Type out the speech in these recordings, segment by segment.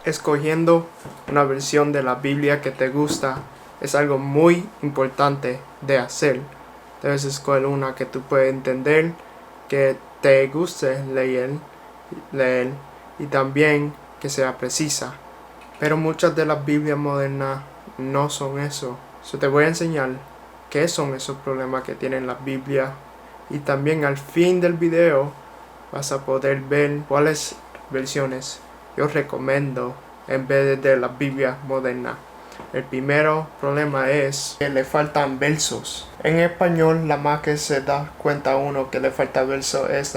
Escogiendo una versión de la Biblia que te gusta es algo muy importante de hacer. Debes escoger una que tú puedas entender, que te guste leer y también que sea precisa. Pero muchas de las Biblias modernas no son eso. Te voy a enseñar qué son esos problemas que tienen las Biblias, y también al fin del video vas a poder ver cuáles versiones yo recomiendo en vez de las Biblias modernas. El primero problema es que le faltan versos. En español, la más que se da cuenta uno que le falta versos es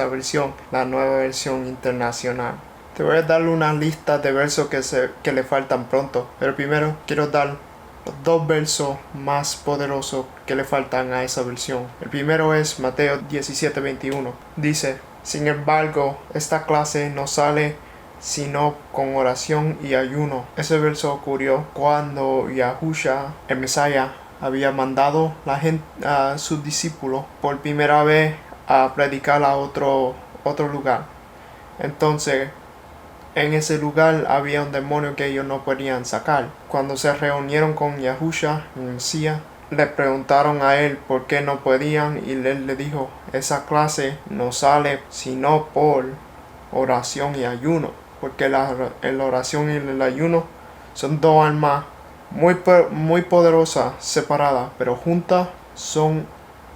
la nueva versión internacional. Te voy a dar una lista de versos que le faltan pronto, pero primero quiero dar los dos versos más poderosos que le faltan a esa versión. El primero es Mateo 17:21. Dice: sin embargo, esta clase no sale sino con oración y ayuno. Ese verso ocurrió cuando Yahushua, el Mesías, había mandado a sus discípulos por primera vez a predicar a otro lugar. Entonces, en ese lugar había un demonio que ellos no podían sacar. Cuando se reunieron con Yahushua, el Mesías, le preguntaron a él por qué no podían, y él le dijo: esa clase no sale sino por oración y ayuno, porque la oración y el ayuno son dos almas muy poderosas separadas, pero juntas son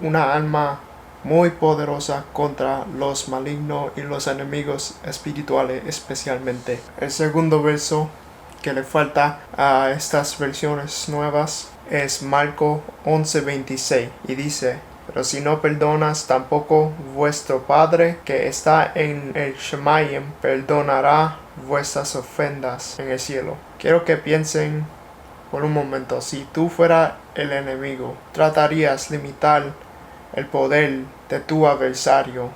una alma muy poderosa contra los malignos y los enemigos espirituales especialmente. El segundo verso que le falta a estas versiones nuevas es Marcos 11:26, y dice: pero si no perdonas, tampoco vuestro Padre que está en el Shemayim perdonará vuestras ofensas en el cielo. Quiero que piensen por un momento. Si tú fueras el enemigo, tratarías de limitar el poder de tu adversario,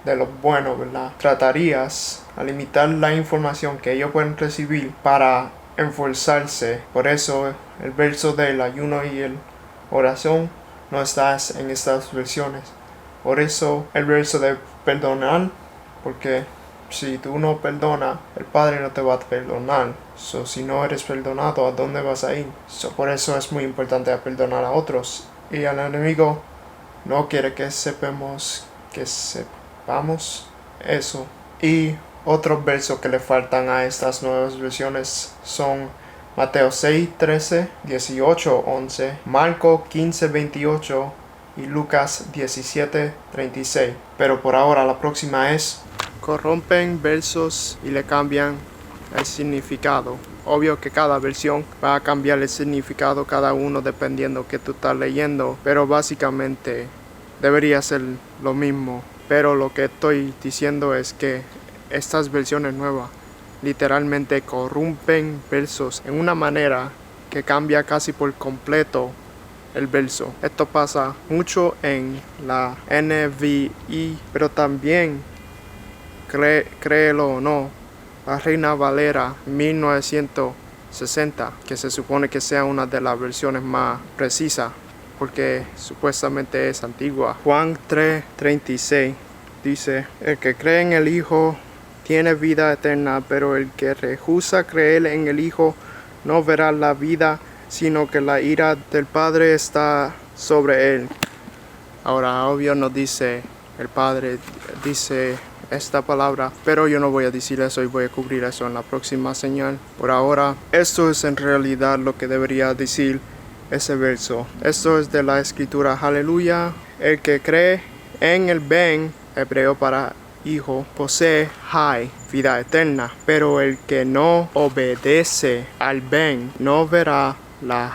de los buenos, ¿verdad? Tratarías a limitar la información que ellos pueden recibir para esforzarse. Por eso el verso del ayuno y el oración no estás en estas versiones. Por eso el verso de perdonar, porque si tú no perdonas, el Padre no te va a perdonar. Si no eres perdonado, ¿a dónde vas a ir? Por eso es muy importante perdonar a otros. Y al enemigo no quiere que sepamos eso. Y otros versos que le faltan a estas nuevas versiones son Mateo 6:13, 18:11, Marcos 15:28 y Lucas 17:36. Pero por ahora la próxima es: corrompen versos y le cambian el significado. Obvio que cada versión va a cambiar el significado cada uno dependiendo que tú estás leyendo, pero básicamente debería ser lo mismo. Pero lo que estoy diciendo es que estas versiones nuevas literalmente corrompen versos en una manera que cambia casi por completo el verso. Esto pasa mucho en la NVI, pero también, créelo o no, la Reina Valera 1960, que se supone que sea una de las versiones más precisas, porque supuestamente es antigua. Juan 3:36 dice: el que cree en el Hijo tiene vida eterna, pero el que rehúsa creer en el Hijo no verá la vida, sino que la ira del Padre está sobre él. Ahora, obvio no dice el Padre, dice esta palabra, pero yo no voy a decir eso y voy a cubrir eso en la próxima señal. Por ahora, esto es en realidad lo que debería decir ese verso. Esto es de la escritura. Aleluya. El que cree en el Ben, hebreo para Hijo, posee vida eterna, pero el que no obedece al Ben no verá la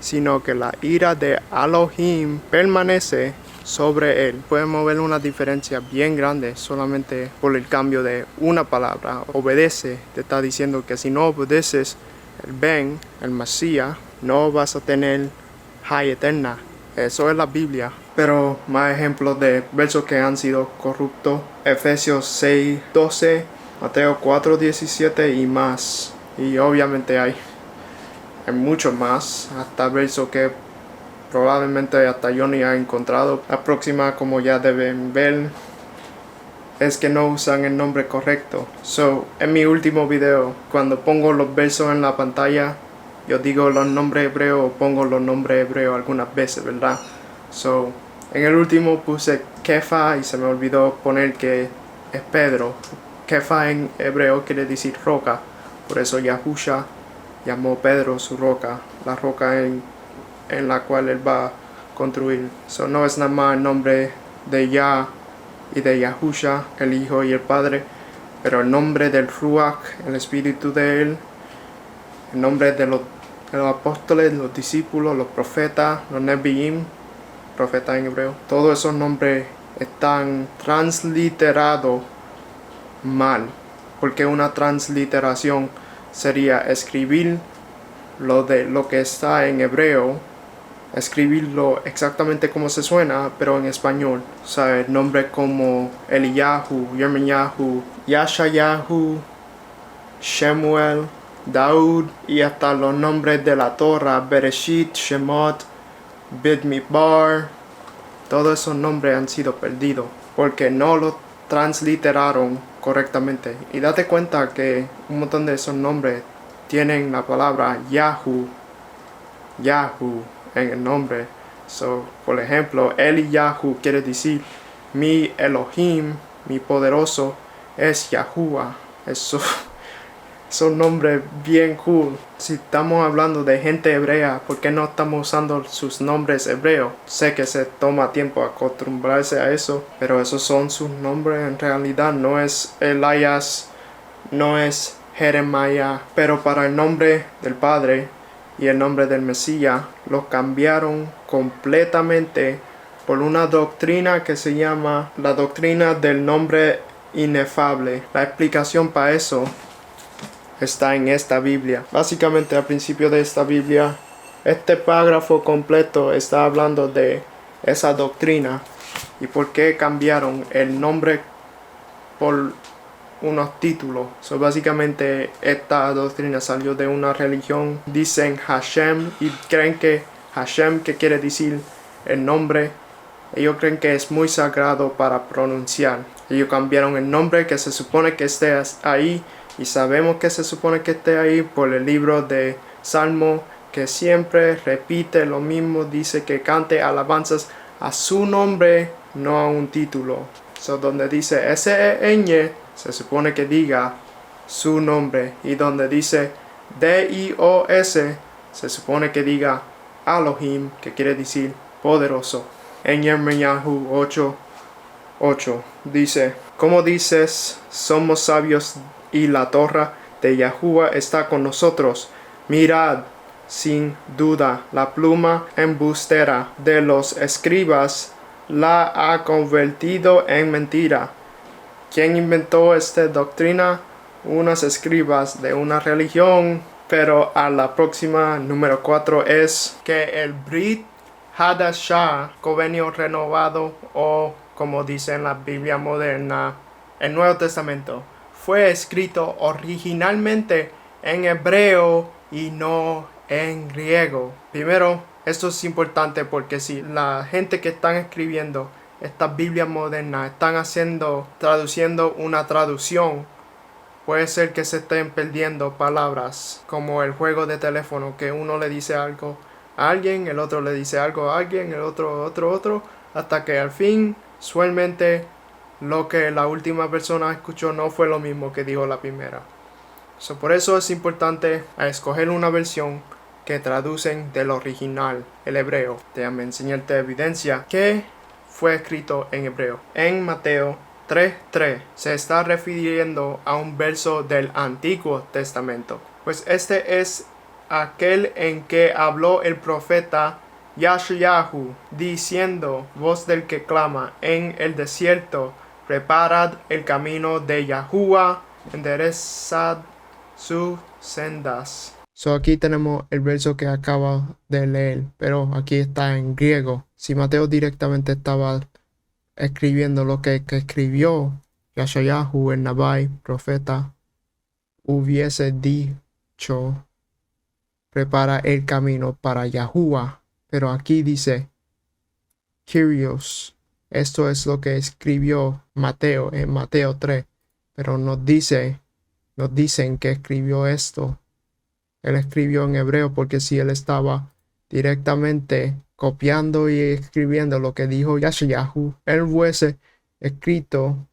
sino que la ira de Elohim permanece sobre él. Podemos ver una diferencia bien grande solamente por el cambio de una palabra. Obedece te está diciendo que si no obedeces el Ben, el Mesías, no vas a tener eterna. Eso es la Biblia. Pero más ejemplos de versos que han sido corruptos: Efesios 6:12, Mateo 4:17 y más. Y obviamente hay muchos más, hasta versos que probablemente hasta yo ni he encontrado. La próxima, como ya deben ver, es que no usan el nombre correcto. So, en mi último video, cuando pongo los versos en la pantalla, yo digo los nombres hebreos o pongo los nombres hebreos algunas veces, ¿verdad? So, en el último puse Kefa y se me olvidó poner que es Pedro. Kefa en hebreo quiere decir roca. Por eso Yahusha llamó Pedro su roca, la roca en la cual él va a construir. So, no es nada más el nombre de Yah y de Yahusha, el Hijo y el Padre, pero el nombre del Ruach, el Espíritu de él, el nombre de los apóstoles, los discípulos, los profetas, los Nevi'im, profetas en hebreo, todos esos nombres están transliterados mal, porque una transliteración sería escribir lo que está en hebreo, escribirlo exactamente como se suena, pero en español. O sea, el nombre como Eliyahu, Yirmiyahu, Yashayahu, Shemuel, Daud, y hasta los nombres de la Torah, Bereshit, Shemot, Bidmidbar, todos esos nombres han sido perdidos porque no los transliteraron correctamente. Y date cuenta que un montón de esos nombres tienen la palabra Yahu en el nombre. So, por ejemplo, Eliyahu quiere decir mi Elohim, mi poderoso es Yahuwah. Eso son nombres bien cool. Si estamos hablando de gente hebrea, ¿por qué no estamos usando sus nombres hebreos? Sé que se toma tiempo acostumbrarse a eso, pero esos son sus nombres en realidad. No es Elías, no es Jeremiah, pero para el nombre del Padre y el nombre del Mesías los cambiaron completamente por una doctrina que se llama la doctrina del nombre inefable. La explicación para eso está en esta Biblia. Básicamente al principio de esta Biblia, este párrafo completo está hablando de esa doctrina y por qué cambiaron el nombre por unos títulos. So, básicamente esta doctrina salió de una religión, dicen Hashem, y creen que Hashem, que quiere decir el nombre, ellos creen que es muy sagrado para pronunciar. Ellos cambiaron el nombre que se supone que esté ahí, y sabemos que se supone que esté ahí por el libro de Salmo, que siempre repite lo mismo, dice que cante alabanzas a su nombre, no a un título. So, donde dice S-E-Ñ, se supone que diga su nombre, y donde dice D-I-O-S, se supone que diga Elohim, que quiere decir poderoso. En Yirmiyahu 8:8 dice, como dices, somos sabios y la torre de Yahuwah está con nosotros. Mirad, sin duda, la pluma embustera de los escribas la ha convertido en mentira. ¿Quién inventó esta doctrina? Unos escribas de una religión. Pero a la próxima, número 4, es que el Brit Hadashah, convenio renovado, o como dice en la Biblia moderna, el Nuevo Testamento, fue escrito originalmente en hebreo y no en griego. Primero, esto es importante porque si la gente que están escribiendo estas Biblias modernas están traduciendo una traducción, puede ser que se estén perdiendo palabras, como el juego de teléfono, que uno le dice algo a alguien, el otro le dice algo a alguien, el otro, hasta que al fin, usualmente, lo que la última persona escuchó no fue lo mismo que dijo la primera. Por eso es importante escoger una versión que traducen del original, el hebreo. Déjame enseñarte evidencia que fue escrito en hebreo. En Mateo 3:3 se está refiriendo a un verso del Antiguo Testamento. Pues este es aquel en que habló el profeta Yashayahu, diciendo, voz del que clama en el desierto, preparad el camino de Yahuwah, enderezad sus sendas. Aquí tenemos el verso que acaba de leer, pero aquí está en griego. Si Mateo directamente estaba escribiendo lo que escribió Yashayahu, el Nabai, profeta, hubiese dicho, prepara el camino para Yahuwah. Pero aquí dice Kyrios, Esto es lo que escribió Mateo en Mateo 3, pero nos dicen que escribió esto. Él escribió en hebreo porque si él estaba directamente copiando y escribiendo lo que dijo Yashayahu, él hubiese escrito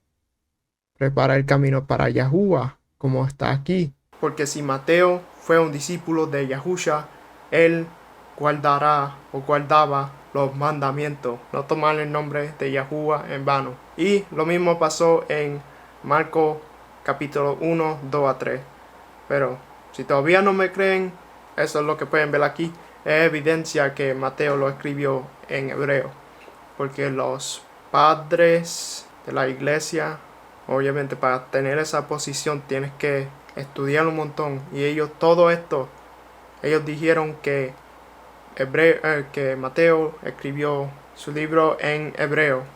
prepara el camino para Yahuwah, como está aquí. Porque si Mateo fue un discípulo de Yahusha, él guardaba los mandamientos, no tomar el nombre de Yahuwah en vano. Y lo mismo pasó en Marcos capítulo 1, 2 a 3. Pero si todavía no me creen, eso es lo que pueden ver aquí. Es evidencia que Mateo lo escribió en hebreo. Porque los padres de la iglesia, obviamente para tener esa posición tienes que estudiar un montón. Y ellos, todo esto, ellos dijeron que Mateo escribió su libro en hebreo.